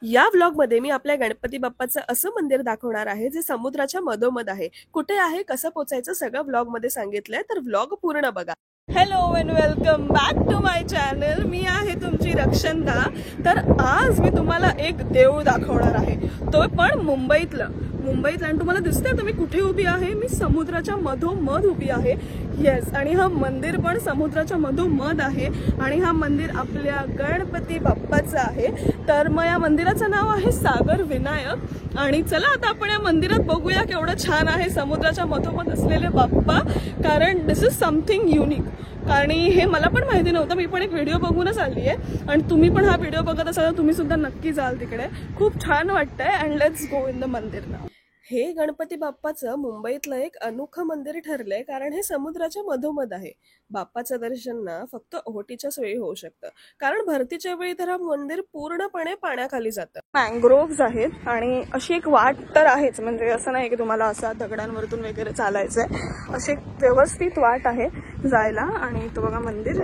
या व्लॉगमध्ये मी आपल्या गणपती बाप्पाचं असं मंदिर दाखवणार आहे जे समुद्राच्या मधोमध आहे. कुठे आहे, कसं पोचायचं सगळं व्लॉगमध्ये सांगितलंय, तर व्लॉग पूर्ण बघा. Hello and welcome back to my channel. मी आहे तुमची रक्षंदा. तर आज मी तुम्हाला एक देऊळ दाखवणार आहे, तो पण मुंबईतलं आणि तुम्हाला दिसतंय तुम्ही कुठे उभी आहे. मी समुद्राच्या मधोमध उभी आहे. येस, आणि हा मंदिर पण समुद्राच्या मधोमध आहे आणि हा मंदिर आपल्या गणपती बाप्पाचं आहे. तर मग या मंदिराचं नाव आहे सागर विनायक. आणि चला आता आपण या मंदिरात बघूया केवढं छान आहे समुद्राच्या मधोमध असलेले बाप्पा, कारण दिस इज समथिंग युनिक. आणि हे मला पण माहिती नव्हतं, मी पण एक व्हिडिओ बघूनच आली आहे. आणि तुम्ही पण हा व्हिडिओ बघत असाल तर तुम्ही सुद्धा नक्की जाल तिकडे, खूप छान वाटतंय. And let's go in the मंदिर नाव. हे गणपती बाप्पाचं मुंबईतलं एक अनोखं मंदिर ठरलंय, कारण हे समुद्राच्या मधोमध आहे. बाप्पाचं दर्शन ना फक्त ओहोटीच्याच वेळी होऊ शकतं, कारण भरतीच्या वेळी तर हा मंदिर पूर्णपणे पाण्याखाली जातं. मँग्रोव्ज आहेत आणि अशी एक वाट तर आहेच, म्हणजे असं नाही की तुम्हाला असा दगडांवरतून वगैरे चालायचंय. अशी एक व्यवस्थित वाट आहे जायला. आणि तो बघा मंदिर.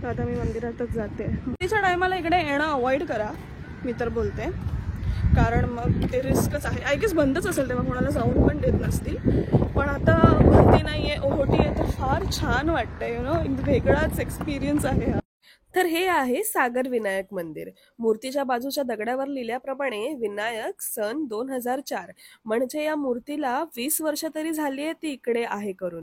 तर आता मी मंदिरातच जाते. तिच्या टायमाला इकडे येणं अवॉइड करा, मी तर बोलते, कारण मग ते रिस्कच आहे. आय गेस बंदच असेल तेव्हा कोणाला जाऊन पण देत नसतील. पण आता भरती नाहीये, ओहोटी आहे, तर फार छान वाटतंय. एक वेगळाच एक्सपिरियन्स आहे हा. तर हे आहे सागर विनायक मंदिर. मूर्तीच्या बाजूच्या दगडावर लिहिल्याप्रमाणे विनायक सन 2004, म्हणजे या मूर्तीला 20 वर्ष तरी झाली आहे ती इकडे आहे करून.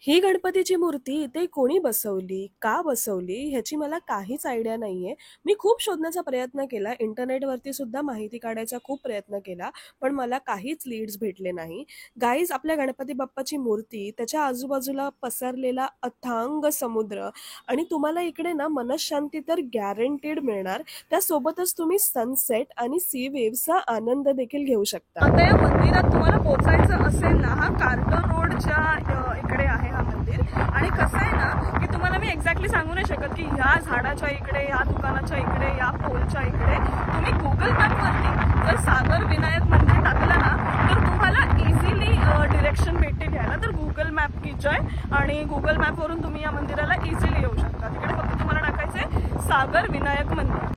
ही गणपतीची मूर्ती इथे कोणी बसवली, का बसवली ह्याची मला काहीच आयडिया नाहीये. मी खूप शोधण्याचा प्रयत्न केला, इंटरनेटवरती सुद्धा माहिती काढायचा खूप प्रयत्न केला, पण मला काहीच लीड्स भेटले नाही. गाईज, आपल्या गणपती बाप्पाची मूर्ती, त्याच्या आजूबाजूला पसरलेला अथांग समुद्र, आणि तुम्हाला इकडे ना मनशांती तर गॅरंटीड मिळणार. त्यासोबतच तुम्ही सनसेट आणि सी वेव्हचा आनंद देखील घेऊ शकता. आता या मंदिरात तुम्हाला पोहोचायचं असेल ना, हा कार्टर रोडच्या इकडे आहे हा मंदिर. आणि कसं आहे ना की तुम्हाला मी एक्झॅक्टली सांगू नाही शकत की ह्या झाडाच्या इकडे, या दुकानाच्या इकडे, या पोलच्या इकडे. तुम्ही गुगल मॅपवरती जर सागर विनायक मंदिर टाकलं ना तर तुम्हाला इझिली डिरेक्शन भेटते घ्यायला. तर गुगल मॅप की जय, आणि गुगल मॅपवरून तुम्ही या मंदिराला इझिली येऊ शकता. तिकडे फक्त तुम्हाला टाकायचंय सागर विनायक मंदिर.